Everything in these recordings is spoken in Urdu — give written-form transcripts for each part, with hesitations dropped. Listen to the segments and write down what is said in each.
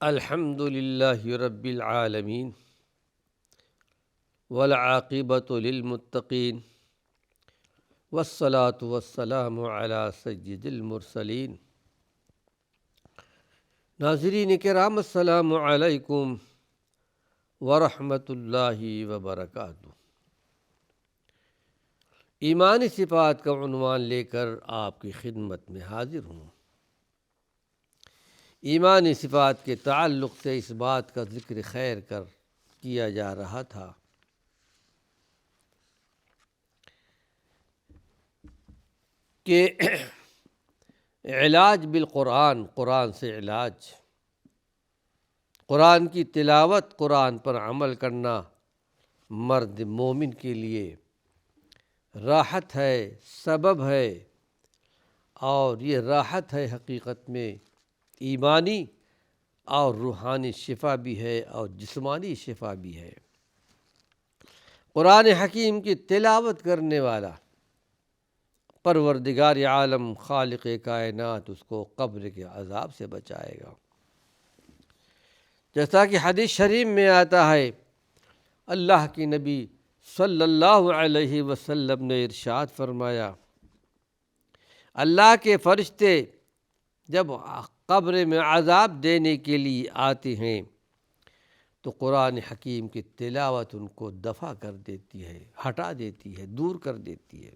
الحمد للہ رب العالمین والعاقبۃ للمتقین والصلاة والسلام علی سید المرسلین۔ ناظرین کرام، السلام علیکم ورحمۃ اللہ وبرکاتہ۔ ایمانی صفات کا عنوان لے کر آپ کی خدمت میں حاضر ہوں۔ ایمانی صفات کے تعلق سے اس بات کا ذکر خیر کیا جا رہا تھا کہ علاج بالقرآن، قرآن سے علاج، قرآن کی تلاوت، قرآن پر عمل کرنا مرد مومن کے لیے راحت ہے، سبب ہے، اور یہ راحت ہے حقیقت میں ایمانی اور روحانی شفا بھی ہے اور جسمانی شفا بھی ہے۔ قرآن حکیم کی تلاوت کرنے والا پروردگار عالم، خالق کائنات، اس کو قبر کے عذاب سے بچائے گا۔ جیسا کہ حدیث شریف میں آتا ہے، اللہ کی نبی صلی اللہ علیہ وسلم نے ارشاد فرمایا، اللہ کے فرشتے جب قبر میں عذاب دینے کے لیے آتے ہیں تو قرآن حکیم کی تلاوت ان کو دفع کر دیتی ہے، ہٹا دیتی ہے، دور کر دیتی ہے۔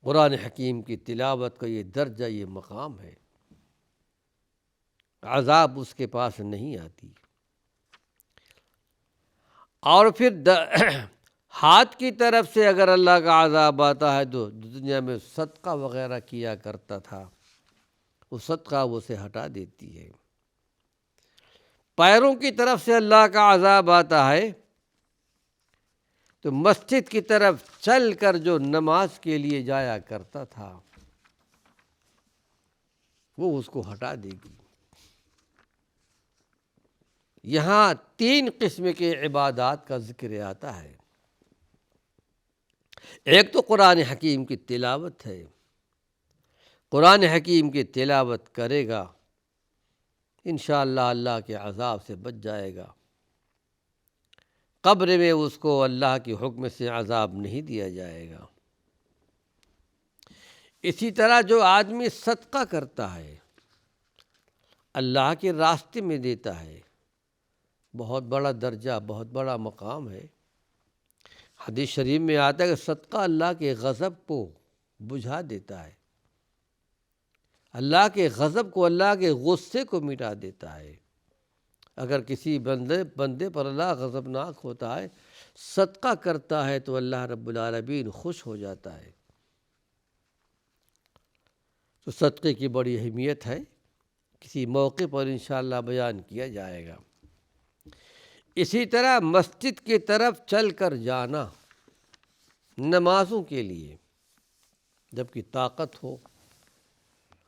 قرآن حکیم کی تلاوت کا یہ درجہ، یہ مقام ہے، عذاب اس کے پاس نہیں آتی۔ اور پھر ہاتھ کی طرف سے اگر اللہ کا عذاب آتا ہے تو دنیا میں صدقہ وغیرہ کیا کرتا تھا، وہ صدقہ وہ سے ہٹا دیتی ہے۔ پیروں کی طرف سے اللہ کا عذاب آتا ہے تو مسجد کی طرف چل کر جو نماز کے لیے جایا کرتا تھا وہ اس کو ہٹا دے گی۔ یہاں تین قسم کے عبادات کا ذکر آتا ہے۔ ایک تو قرآن حکیم کی تلاوت ہے، قرآن حکیم کی تلاوت کرے گا انشاءاللہ اللہ کے عذاب سے بچ جائے گا، قبر میں اس کو اللہ کے حکم سے عذاب نہیں دیا جائے گا۔ اسی طرح جو آدمی صدقہ کرتا ہے، اللہ کے راستے میں دیتا ہے، بہت بڑا درجہ، بہت بڑا مقام ہے۔ حدیث شریف میں آتا ہے کہ صدقہ اللہ کے غضب کو بجھا دیتا ہے، اللہ کے غضب کو، اللہ کے غصے کو مٹا دیتا ہے۔ اگر کسی بندے پر اللہ غضبناک ہوتا ہے، صدقہ کرتا ہے تو اللہ رب العالمین خوش ہو جاتا ہے۔ تو صدقے کی بڑی اہمیت ہے، کسی موقع پر انشاءاللہ بیان کیا جائے گا۔ اسی طرح مسجد کی طرف چل کر جانا نمازوں کے لیے، جب کہ طاقت ہو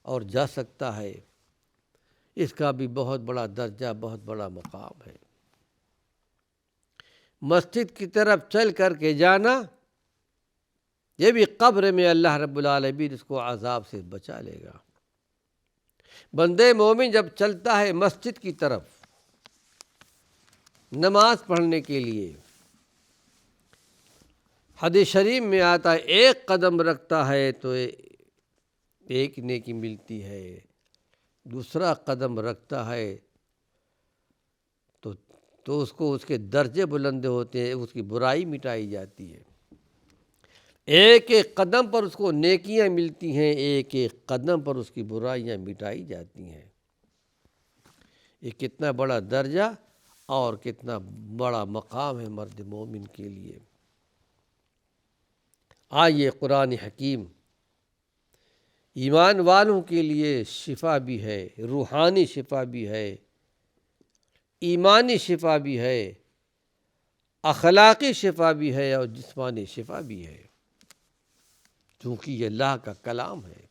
اور جا سکتا ہے، اس کا بھی بہت بڑا درجہ، بہت بڑا مقام ہے۔ مسجد کی طرف چل کر کے جانا، یہ بھی قبر میں اللہ رب العالمین اس کو عذاب سے بچا لے گا۔ بندے مومن جب چلتا ہے مسجد کی طرف نماز پڑھنے کے لیے، حدیث شریف میں آتا ہے ایک قدم رکھتا ہے تو ایک نیکی ملتی ہے، دوسرا قدم رکھتا ہے تو اس کو، اس کے درجے بلند ہوتے ہیں، اس کی برائی مٹائی جاتی ہے۔ ایک ایک قدم پر اس کو نیکیاں ملتی ہیں، ایک ایک قدم پر اس کی برائیاں مٹائی جاتی ہیں۔ یہ کتنا بڑا درجہ اور کتنا بڑا مقام ہے مرد مومن کے لیے۔ آئیے، قرآن حکیم ایمان والوں کے لیے شفا بھی ہے، روحانی شفا بھی ہے، ایمانی شفا بھی ہے، اخلاقی شفا بھی ہے اور جسمانی شفا بھی ہے، چونکہ یہ اللہ کا کلام ہے،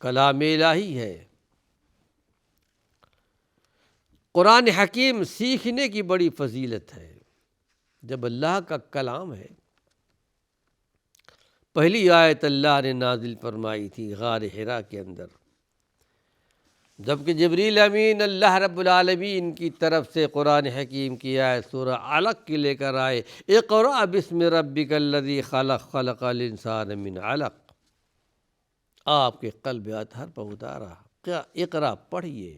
کلام الہی ہے۔ قرآن حکیم سیکھنے کی بڑی فضیلت ہے۔ جب اللہ کا کلام ہے، پہلی آیت اللہ نے نازل فرمائی تھی غار حرا کے اندر، جبکہ جبریل امین اللہ رب العالمین کی طرف سے قرآن حکیم کی آیت سورہ علق کی لے کر آئے، اقرأ بسم ربک الذی خلق، خلق الانسان من علق، آپ کے قلب اطہر پر اتارا، کیا اقرا پڑھیے۔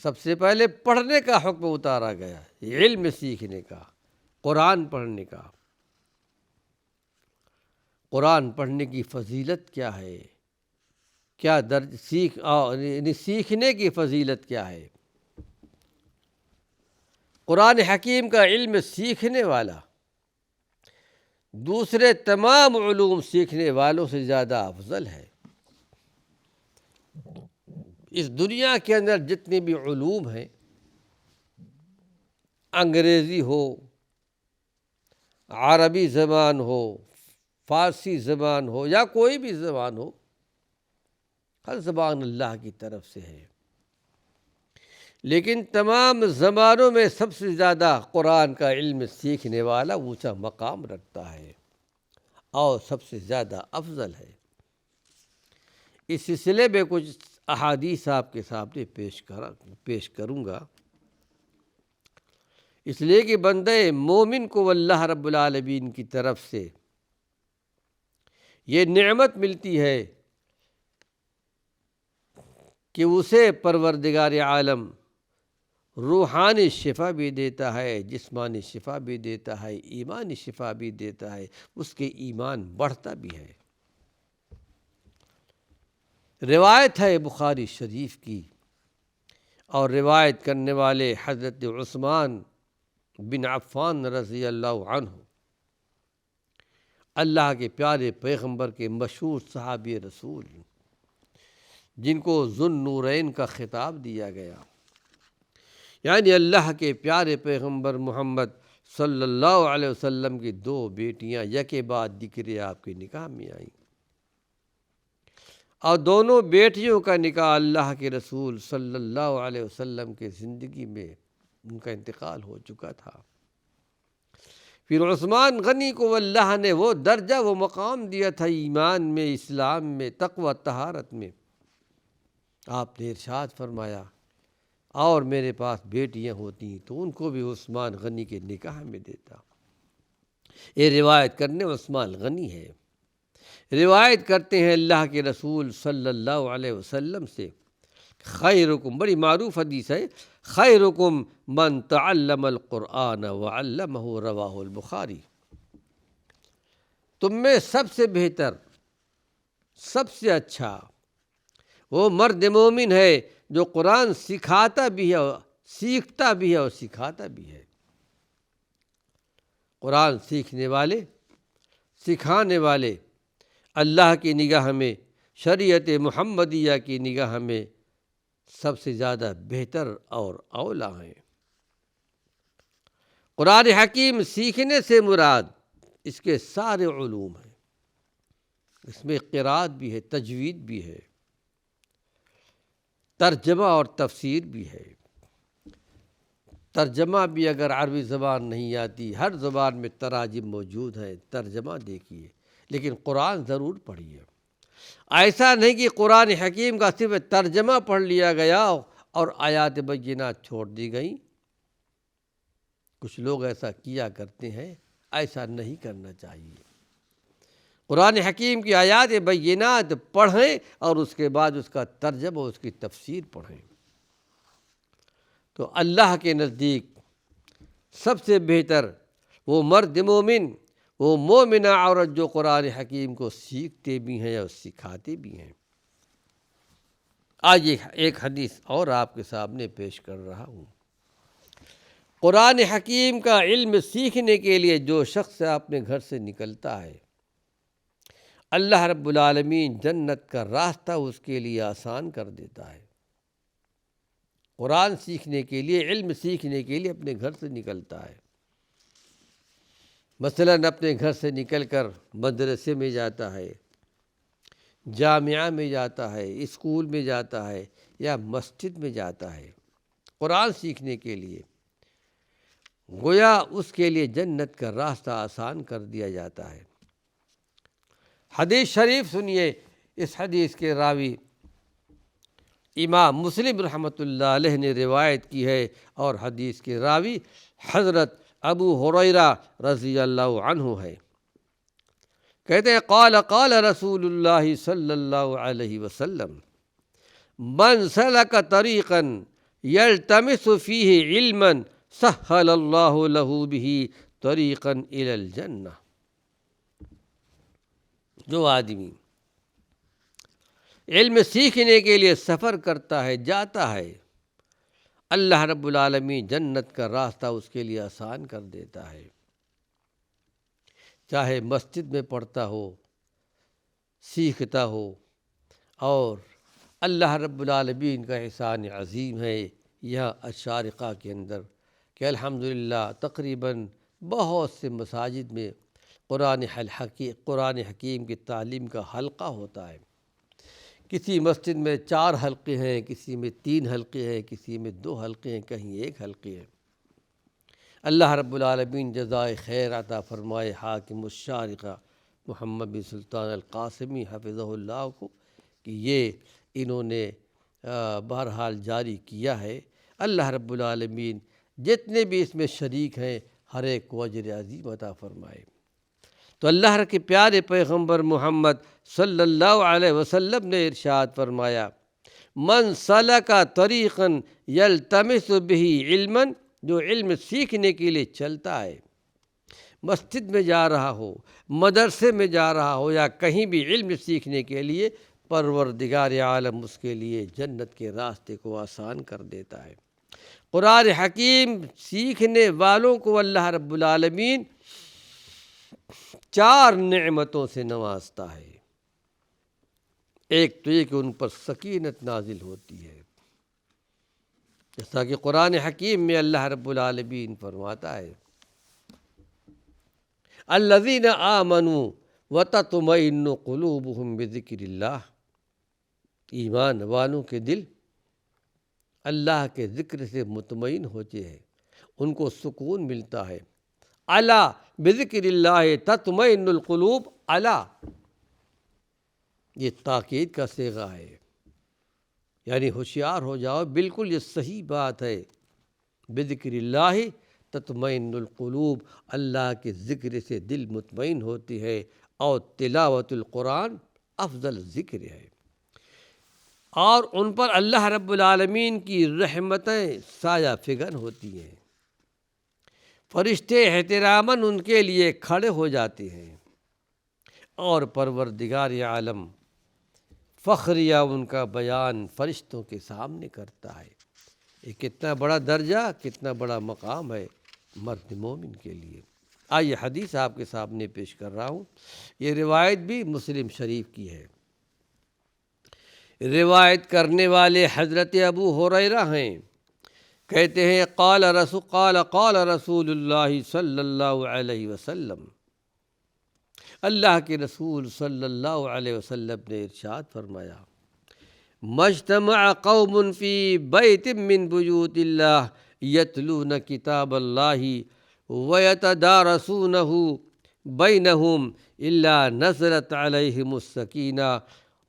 سب سے پہلے پڑھنے کا حکم اتارا گیا، علم سیکھنے کا، قرآن پڑھنے کا۔ قرآن پڑھنے کی فضیلت کیا ہے، کیا درج سیکھنے کی فضیلت کیا ہے۔ قرآن حکیم کا علم سیکھنے والا دوسرے تمام علوم سیکھنے والوں سے زیادہ افضل ہے۔ اس دنیا کے اندر جتنے بھی علوم ہیں، انگریزی ہو، عربی زبان ہو، فارسی زبان ہو یا کوئی بھی زبان ہو، ہر زبان اللہ کی طرف سے ہے، لیکن تمام زبانوں میں سب سے زیادہ قرآن کا علم سیکھنے والا اونچا مقام رکھتا ہے اور سب سے زیادہ افضل ہے۔ اس سلسلے میں کچھ احادیث آپ کے سامنے پیش کروں گا، اس لیے کہ بندہ مومن کو اللہ رب العالمین کی طرف سے یہ نعمت ملتی ہے کہ اسے پروردگار عالم روحانی شفا بھی دیتا ہے، جسمانی شفا بھی دیتا ہے، ایمانی شفا بھی دیتا ہے، اس کے ایمان بڑھتا بھی ہے۔ روایت ہے بخاری شریف کی، اور روایت کرنے والے حضرت عثمان بن عفان رضی اللہ عنہ، اللہ کے پیارے پیغمبر کے مشہور صحابی رسول، جن کو ذو النورین کا خطاب دیا گیا، یعنی اللہ کے پیارے پیغمبر محمد صلی اللہ علیہ وسلم کی دو بیٹیاں یکے بعد دیگرے آپ کے نکاح میں آئیں، اور دونوں بیٹیوں کا نکاح اللہ کے رسول صلی اللہ علیہ وسلم کے زندگی میں ان کا انتقال ہو چکا تھا۔ پھر عثمان غنی کو اللہ نے وہ درجہ، وہ مقام دیا تھا ایمان میں، اسلام میں، تقوی طہارت میں۔ آپ نے ارشاد فرمایا، اور میرے پاس بیٹیاں ہوتی تو ان کو بھی عثمان غنی کے نکاح میں دیتا۔ یہ روایت کرنے عثمان غنی ہے، روایت کرتے ہیں اللہ کے رسول صلی اللہ علیہ وسلم سے، خیرکم، بڑی معروف حدیث ہے، خیرکم من تعلم القرآن وعلمہ، رواہ البخاری۔ تم میں سب سے بہتر، سب سے اچھا وہ مرد مومن ہے جو قرآن سکھاتا بھی ہے، سیکھتا بھی ہے اور سکھاتا بھی ہے۔ قرآن سیکھنے والے، سکھانے والے اللہ کی نگاہ میں، شریعت محمدیہ کی نگاہ میں سب سے زیادہ بہتر اور اولیٰ ہیں۔ قرآن حکیم سیکھنے سے مراد اس کے سارے علوم ہیں، اس میں قرات بھی ہے، تجوید بھی ہے، ترجمہ اور تفسیر بھی ہے۔ ترجمہ بھی اگر عربی زبان نہیں آتی، ہر زبان میں تراجم موجود ہیں، ترجمہ دیکھیے، لیکن قرآن ضرور پڑھیے۔ ایسا نہیں کہ قرآن حکیم کا صرف ترجمہ پڑھ لیا گیا اور آیات بینات چھوڑ دی گئیں۔ کچھ لوگ ایسا کیا کرتے ہیں، ایسا نہیں کرنا چاہیے۔ قرآن حکیم کی آیات بینات پڑھیں اور اس کے بعد اس کا ترجمہ، اس کی تفسیر پڑھیں، تو اللہ کے نزدیک سب سے بہتر وہ مرد مومن، وہ مومنہ عورت جو قرآن حکیم کو سیکھتے بھی ہیں اور سکھاتے بھی ہیں۔ آج ایک حدیث اور آپ کے سامنے پیش کر رہا ہوں۔ قرآن حکیم کا علم سیکھنے کے لیے جو شخص اپنے گھر سے نکلتا ہے، اللہ رب العالمین جنت کا راستہ اس کے لیے آسان کر دیتا ہے۔ قرآن سیکھنے کے لیے، علم سیکھنے کے لیے اپنے گھر سے نکلتا ہے، مثلاً اپنے گھر سے نکل کر مدرسے میں جاتا ہے، جامعہ میں جاتا ہے، اسکول میں جاتا ہے یا مسجد میں جاتا ہے قرآن سیکھنے کے لیے، گویا اس کے لیے جنت کا راستہ آسان کر دیا جاتا ہے۔ حدیث شریف سنیے، اس حدیث کے راوی امام مسلم رحمۃ اللہ علیہ نے روایت کی ہے، اور حدیث کے راوی حضرت ابو ہریرہ رضی اللہ عنہ ہے۔ کہتے ہیں قال قال رسول اللہ صلی اللہ علیہ وسلم من سلک طریقا یلتمس فیہ علما سہل اللہ لہ بہ طریقا الی الجنہ۔ جو آدمی علم سیکھنے کے لیے سفر کرتا ہے، جاتا ہے، اللہ رب العالمین جنت کا راستہ اس کے لیے آسان کر دیتا ہے۔ چاہے مسجد میں پڑھتا ہو، سیکھتا ہو، اور اللہ رب العالمین کا احسان عظیم ہے یہاں الشارقہ کے اندر کہ الحمدللہ تقریباً بہت سے مساجد میں قرآن حکیم کی تعلیم کا حلقہ ہوتا ہے۔ کسی مسجد میں 4 حلقے ہیں، کسی میں 3 حلقے ہیں، کسی میں 2 حلقے ہیں، کہیں 1 حلقے ہے۔ اللہ رب العالمین جزائے خیر عطا فرمائے حاکم الشارقہ محمد بن سلطان القاسمی حفظہ اللہ کو کہ یہ انہوں نے بہرحال جاری کیا ہے۔ اللہ رب العالمین جتنے بھی اس میں شریک ہیں ہر ایک کو اجر عظیم عطا فرمائے۔ تو اللہ کے پیارے پیغمبر محمد صلی اللہ علیہ وسلم نے ارشاد فرمایا من سلک طریقا یلتمس بہ علما، جو علم سیکھنے کے لیے چلتا ہے، مسجد میں جا رہا ہو، مدرسے میں جا رہا ہو، یا کہیں بھی علم سیکھنے کے لیے، پروردگار عالم اس کے لیے جنت کے راستے کو آسان کر دیتا ہے۔ قرآن حکیم سیکھنے والوں کو اللہ رب العالمین 4 نعمتوں سے نوازتا ہے۔ ایک تو یہ کہ ان پر سکینت نازل ہوتی ہے، جیسا کہ قرآن حکیم میں اللہ رب العالمین فرماتا ہے الذین آمنوا وتطمئن قلوبہم بذکر اللہ، ایمان والوں کے دل اللہ کے ذکر سے مطمئن ہوتے ہیں، ان کو سکون ملتا ہے۔ الا بذکر اللہ تطمئن القلوب، الا یہ تاکید کا صیغہ ہے، یعنی ہوشیار ہو جاؤ، بالکل یہ صحیح بات ہے۔ بذکر اللہ تطمئن القلوب، اللہ کے ذکر سے دل مطمئن ہوتی ہے، اور تلاوت القرآن افضل ذکر ہے، اور ان پر اللہ رب العالمین کی رحمتیں سایہ فگن ہوتی ہیں، فرشتے احتراماً ان کے لیے کھڑے ہو جاتے ہیں، اور پروردگار عالم فخریہ ان کا بیان فرشتوں کے سامنے کرتا ہے۔ یہ کتنا بڑا درجہ، کتنا بڑا مقام ہے مرد مومن کے لیے۔ آئیے حدیث آپ کے سامنے پیش کر رہا ہوں، یہ روایت بھی مسلم شریف کی ہے۔ روایت کرنے والے حضرت ابو ہریرہ ہیں، کہتے ہیں قال رسول اللہ صلی اللہ علیہ وسلم، اللہ کے رسول صلی اللہ علیہ وسلم نے ارشاد فرمایا مجتمع قوم فی بیت من بیوت اللہ یتلون کتاب اللہ ویتدارسونہ بینہم الا نزلت علیہم السکینہ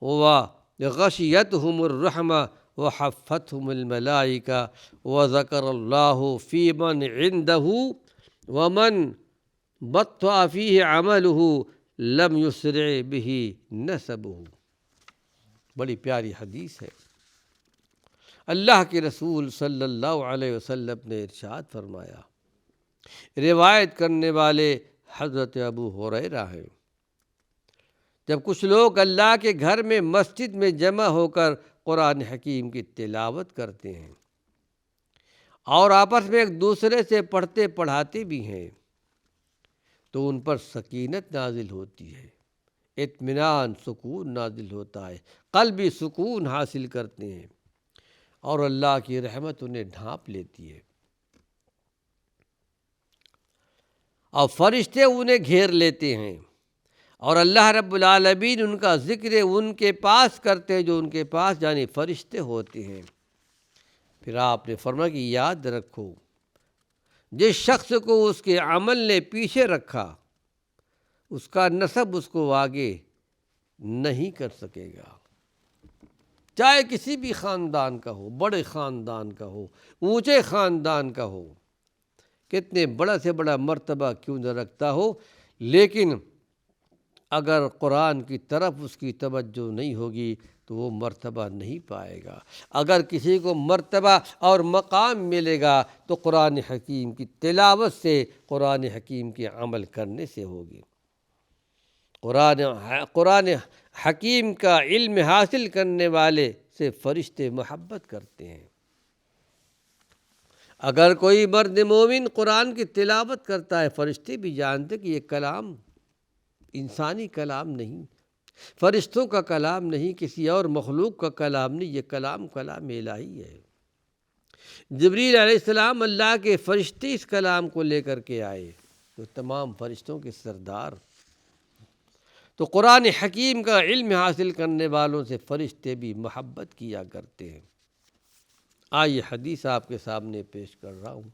وغشیتہم الرحمہ وحفتہم الملائکہ وذکر اللہ فی من عندہ ومن بطأ فیہ عملہ لم یسرع بہ نسبہ۔ بڑی پیاری حدیث ہے۔ اللہ کے رسول صلی اللہ علیہ وسلم نے ارشاد فرمایا، روایت کرنے والے حضرت ابو ہریرہ ہیں، جب کچھ لوگ اللہ کے گھر میں مسجد میں جمع ہو کر قرآن حکیم کی تلاوت کرتے ہیں، اور آپس میں ایک دوسرے سے پڑھتے پڑھاتے بھی ہیں، تو ان پر سکینت نازل ہوتی ہے، اطمینان، سکون نازل ہوتا ہے، قلبی سکون حاصل کرتے ہیں، اور اللہ کی رحمت انہیں ڈھانپ لیتی ہے، اور فرشتے انہیں گھیر لیتے ہیں، اور اللہ رب العالمین ان کا ذکر ان کے پاس کرتے ہیں، جو ان کے پاس یعنی فرشتے ہوتے ہیں۔ پھر آپ نے فرمایا کہ یاد رکھو، جس شخص کو اس کے عمل نے پیچھے رکھا، اس کا نسب اس کو آگے نہیں کر سکے گا۔ چاہے کسی بھی خاندان کا ہو، بڑے خاندان کا ہو، اونچے خاندان کا ہو، کتنے بڑا سے بڑا مرتبہ کیوں نہ رکھتا ہو، لیکن اگر قرآن کی طرف اس کی توجہ نہیں ہوگی تو وہ مرتبہ نہیں پائے گا۔ اگر کسی کو مرتبہ اور مقام ملے گا تو قرآن حکیم کی تلاوت سے، قرآن حکیم کے عمل کرنے سے ہوگی۔ قرآن حکیم کا علم حاصل کرنے والے سے فرشتے محبت کرتے ہیں۔ اگر کوئی مرد مومن قرآن کی تلاوت کرتا ہے، فرشتے بھی جانتے کہ یہ کلام انسانی کلام نہیں، فرشتوں کا کلام نہیں، کسی اور مخلوق کا کلام نہیں، یہ کلام الہی ہے۔ جبریل علیہ السلام اللہ کے فرشتے اس کلام کو لے کر کے آئے، تو تمام فرشتوں کے سردار۔ تو قرآن حکیم کا علم حاصل کرنے والوں سے فرشتے بھی محبت کیا کرتے ہیں۔ آئیے حدیث آپ کے سامنے پیش کر رہا ہوں۔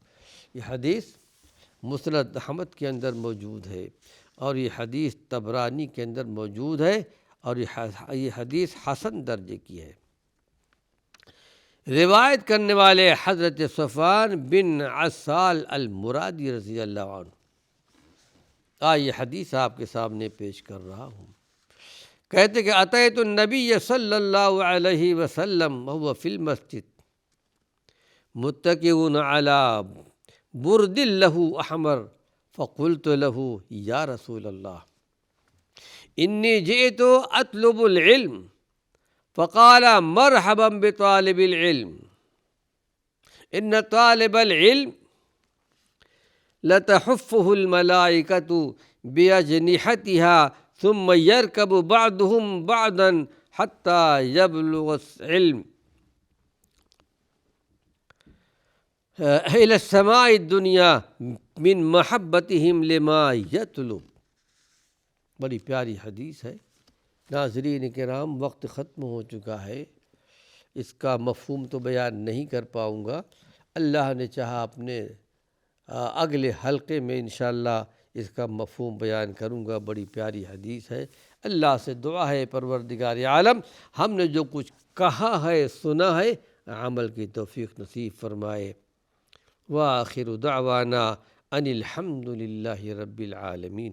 یہ حدیث مسند احمد کے اندر موجود ہے، اور یہ حدیث طبرانی کے اندر موجود ہے، اور یہ حدیث حسن درجے کی ہے۔ روایت کرنے والے حضرت صفوان بن عسال المرادی رضی اللہ عنہ۔ آئیے حدیث آپ کے سامنے پیش کر رہا ہوں۔ کہتے کہ اتیت النبی صلی اللہ علیہ وسلم وهو فی المسجد متکئ علی برد له احمر فقلت له یا رسول اللہ انی جئت اطلب العلم فقال مرحبا بطالب العلم ان طالب العلم لتحفه الملائكة بأجنحتها ثم يركب بعضهم بعضا حتى يبلغ العلم إلى السماء الدنيا من محبتهم لما يطلب۔ بڑی پیاری حدیث ہے۔ ناظرین کرام، وقت ختم ہو چکا ہے، اس کا مفہوم تو بیان نہیں کر پاؤں گا۔ اللہ نے چاہا اپنے اگلے حلقے میں انشاءاللہ اس کا مفہوم بیان کروں گا۔ بڑی پیاری حدیث ہے۔ اللہ سے دعا ہے پروردگار عالم ہم نے جو کچھ کہا ہے، سنا ہے، عمل کی توفیق نصیب فرمائے۔ وآخر دعوانا ان الحمد للہ رب العالمین۔